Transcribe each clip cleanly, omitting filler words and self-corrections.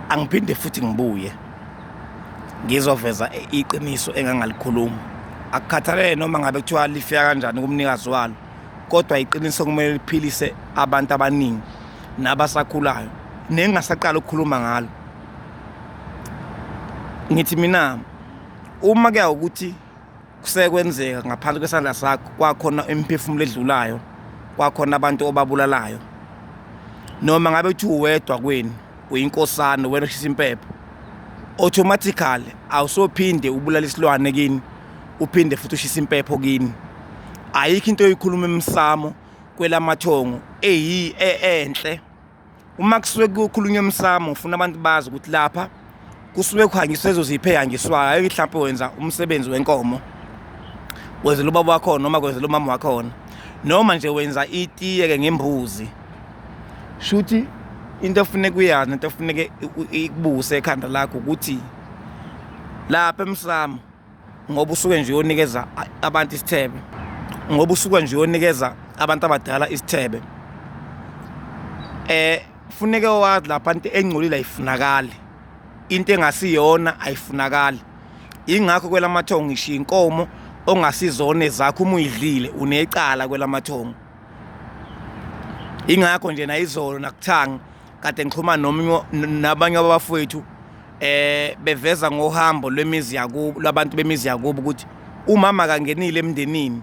angiphinde futhi ngibuye ngizoveza iqiniso engangalikhuluma. Akukhathalele noma ngabe kuthiwa lifika kanjani kumnikazi walo, kodwa iqiniso kumele liphilise abantu abaningi nabasakhulayo nengasaqala ukukhuluma ngalo. Ngithi mina uma kuya ukuthi kusekwenzeka ngaphandle kwesandla sakho, kwakhona imiphefumulo edlulayo, kwakhona abantu obabulalayo, noma ngabe uthi uwedwa kweni uyinkosana wena ushisa impepho, automatically awusophinde ubulala isilwane kini, uphinde futhi ushisa impepho kini. Ayikho into oyikhuluma emsamo kwelamathongo enhle. Uma kusuke kukhulunywa emsamo ufuna abantu bazi ukuthi lapha kusuke kuhangiswa ezoziphe yangiswayo. Ayike mhlawumbe wenza umsebenzi wenkomo, wenzela ubaba wakho noma kwenzela umama wakho, noma nje wenza itiye ke ngembuzi. Shuthi into efuneka uyazi, into efuneka ikubuse ekhanda lakho ukuthi lapha emsamo, ngoba usuke nje uyonikeza abantu isithebe, ngoba usuke nje uyonikeza abantu abadala isithebe, funeke wazi lapha into engcolile ayifunakali, into engasiyona ayifunakali. Ingakho kwelamathongo ngisho inkomo ongasizona ezakho uma uyidlile unecala kwelamathongo. Ingakho nje nayizolo nakuthanga kade ngikhuluma nabanye abafowethu beveza ngohambo lwemizi yakubo, labantu bemizi yakubo, ukuthi umama kangenile emndenini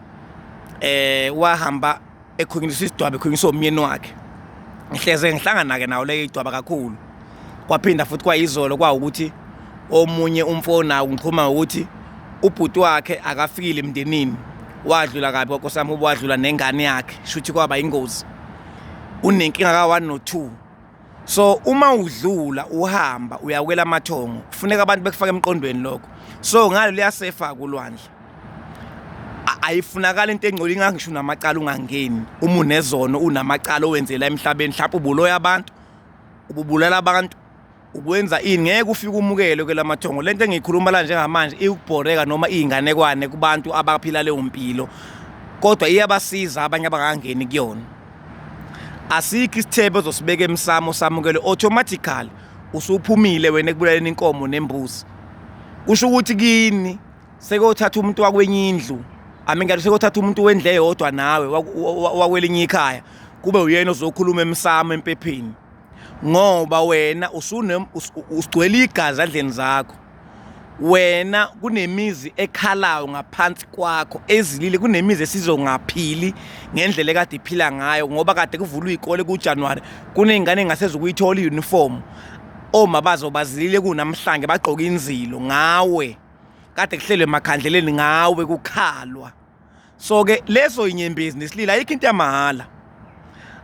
wahamba ekhongiswa isidwabe, ekhongiswa umyeni wakhe. Ngihleze ngihlangana ke nawo le idwaba kakhulu. Kwaphinda futhi kwayizolo kwawukuthi omunye umfona ngikhuluma ukuthi ubhuti wakhe akafikile emndenini, wadlula kabi kwankosami, wadlula nengane yakhe, shuthi kwaba ingozi, unenkinga ka1 no2. So uma udlula uhamba uyakwela amathongo, kufuneka abantu bekufaka emqondweni lokho. So ngalo liyasefa kulwandle, ayifunakala into engcoli. Ngisho namacala ungangeni, uma unezono unamacala owenzela emhlabeni, mhlawumbe ubuloya abantu, ubulala abantu, ukwenza ini, ngeke ufike umukele kwelamathongo. Lento engiyikhuluma la njengamanje ikubhoreka noma inganekwane kubantu abaphila leyo mpilo, kodwa iyabasiza abanye abangangeni kuyona. Asikho isithebe ozosibeka emsamo samukele automatically usuphumile wena ekubulaleni inkomo nembuzi. Kusho ukuthi kini sekothatha umuntu wakwenye indlu, amengalo sekothatha umuntu wendle eyodwa nawe wakwelinye ikhaya, kube uyena ozokhuluma emsamo empepheni, ngoba wena usigcwele igazi endleni zakho. Wena kunemizi ekhalayo ngaphansi kwakho ezilile, kunemizi esizongaphili ngendlela ekade iphila ngayo, ngoba kade kuvulwa izikole kuJanuary, kunezingane engaseze ukuyithola iuniform, oma bazobazilile kunamhlanje bagqoka inzilo ngawe, kade kuhlelwe emakhandleleni ngawe kukhalwa. So ke leso inyembezi nesilila ayikho into yamahala,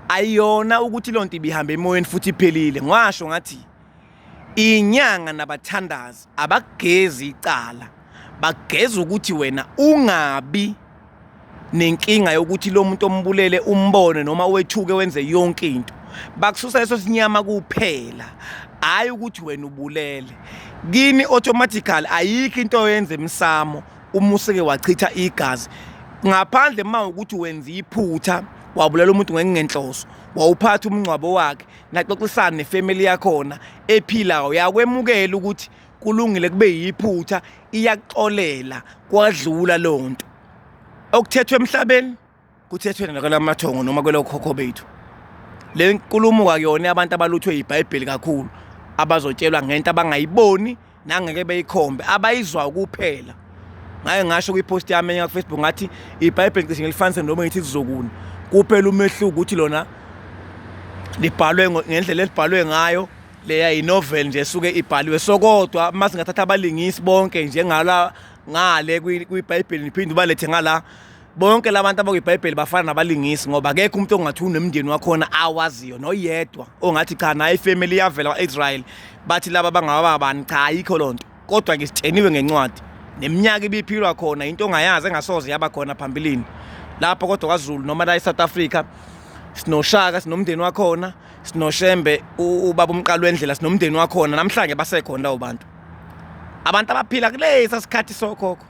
ayona ukuthi lonto ibihambe emoyeni futhi iphelile. Ngasho ngathi inyanga nabathandazi abagezi icala, bageza ukuthi wena ungabi nenkinga yokuthi lo muntu ombulele umbone noma wethuke wenze yonke into. Bakususa leso sinyama kuphela, hayi ukuthi wena ubulele. Kini automatically ayikho into oyenza emsamo uma useke wachitha igazi, ngaphandle uma ukuthi wenza iphutha, wabulela umuntu ngenhloso, wawuphatha umncwabo wakhe, naxoxisana nefamily yakhona ephila, uyakwemukela ukuthi kulungile kube yiphutha, iyaxolela kwadlula lonto. Okuthethwe emhlabeni kuthethwe nakwelamathongo noma kwelokhokho bethu. Le nkulumo kwayona abantu abaluthwe iBhayibheli kakhulu, abazotshelwa ngento abangayiboni nangeke beyikhombe, abayizwa kuphela. Ngaye ngasho kwipost yami enye kuFacebook ngathi iBhayibheli cishe ngilifanise noma ngithi sizokuna kuphela umehluko ukuthi lona libhalwe ngendlela elibhalwe ngayo, leya inovel nje suke ibhaliwe. Sokodwa mase ngathatha abalingisi bonke njengala ngale kwiBhayibheli niphinde ubalethe ngala, bonke labantu abakwiBhayibheli bafana nabalingisi, ngoba akekho umuntu ongathi unemndeni wakhona awaziyo noyedwa ongathi cha naye ifamily yavela kwaIsrael bathi laba bangababani. Cha, ayikho lonto, kodwa ke sitheniwe ngencwadi neminyaka ibiphilwa khona into ongayazi engasoze yaba khona phambilini lapho. Kodwa kwaZulu noma la eSouth Africa sinoShaka, sinomndeni wakhona, sinoShembe ubaba umqalo wendlela, sinomndeni wakhona. Namhlanje basekhona lawo bantu, abantu abaphila kulesa sikhathi sokhokho,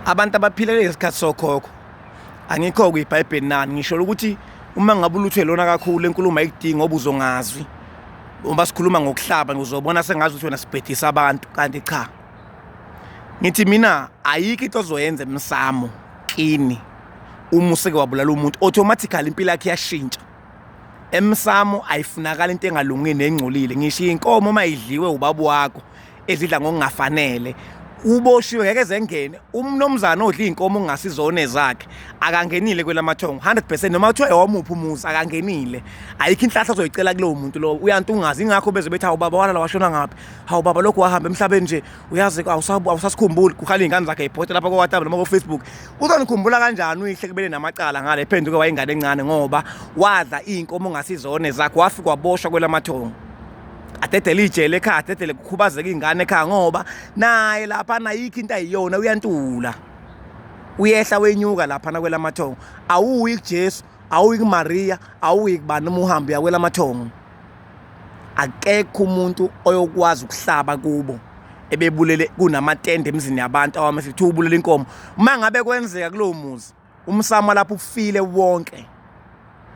abantu abaphila kulesa sikhathi sokhokho. Angikho kwiBhayibheli nani ngisho ukuthi uma ngabe uluthwe lona kakhulu enkulumo ayidingi ngoba uzongazwi, uma sikhuluma ngokuhlaba ngizobona sengazi ukuthi wena sibhedisa abantu kanti cha. Ngithi mina ayikho into ozoyenza emsamo kini uma useke wabulala umuntu automatically impilo yakhe iyashintsha. Emsamo ayifunakala into engalungile nengcolile. Ngisho inkomo mayidliwe ubaba wakho ezidla ngokungafanele uboshiwe ngeke zengene. Umnomzana odla inkomo ongasizone zakhe akangenile kwelamathongo 100% noma uthiwa ewamuphi umuzi akangenile. Ayikho inhlahla ozoyicela kulowo muntu lo uyantungaza ingakho beze bethi hawu baba wala washona ngaphi, hawu baba lokho wahamba emhlabeni nje uyazi awusasikhumbuli kukhali ingane zakhe iphothe lapha ku WhatsApp noma ku Facebook. Uzonikhumbula kanjani uyihle kubele namacala ngale ephenduke wayingane encane ngoba wadla inkomo ongasizone zakhe wafika waboshwa kwelamathongo. Adedele ijele ekhaya, adedele kukhubazeka ingane ekhaya ngoba naye lapha ayikho into ayiyona uyantula. Uyehla wenyuka lapha na kwelamathongo. Awuyi kuJesu, awuyi kuMaria, awuyi kubani uma uhamba uya kwelamathongo. Akekho umuntu oyokwazi ukuhlaba kubo ebebulele kunamatende emzini yabantu awamasithi ubulele inkomo. Uma ngabe kwenzeka kulowo muzi umsamo lapho ufile wonke.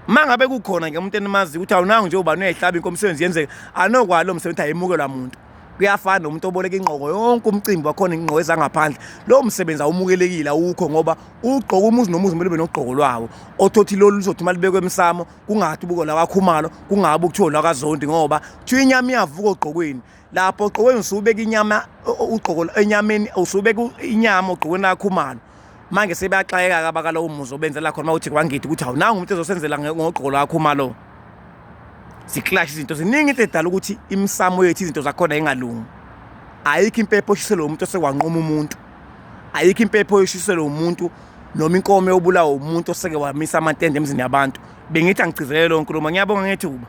Mangabe kukhona nje umuntu enimazi ukuthi awunanga nje ubani uyayihlaba inkomo umsebenzi yenzeka anokwalo umsebenzi ayimukelwa umuntu. Kuyafana nomuntu oboleka ingqoko yonke umcimbi wakhona ingqoko ezangaphandle. Lo msebenzi awumukelekile awukho ngoba ugqoka umuzi nomuzi kumele ube nogqoko lwawo. Othothi lolu lizothi malibekwe emsamo kungathi ubuko la kwaKhumalo kungabe ukuthiwa la kwaZondi ngoba thiwa inyama iyavuka ogqokweni. Lapho ogqokweni usubeka inyama ugqoko enyameni usubeka inyama ogqokweni la kwaKhumalo. Manje sebayaxayeka abakala umuzi obenzela khona mawuthi kwangithi ukuthi awunanga umuntu ezosenzela ngogqoko lakho malo. Siclash izinto ziningi edala ukuthi imsamo yethu izinto zakhona engalungi. Ayikho impepho oshisela umuntu osekwanqoma umuntu. Ayikho impepho oshisela umuntu noma inkomo yobulawa umuntu oseke wamisa amatende emzini yabantu. Bengithi angicizelele lo nkulumo ngiyabonga ngethuba.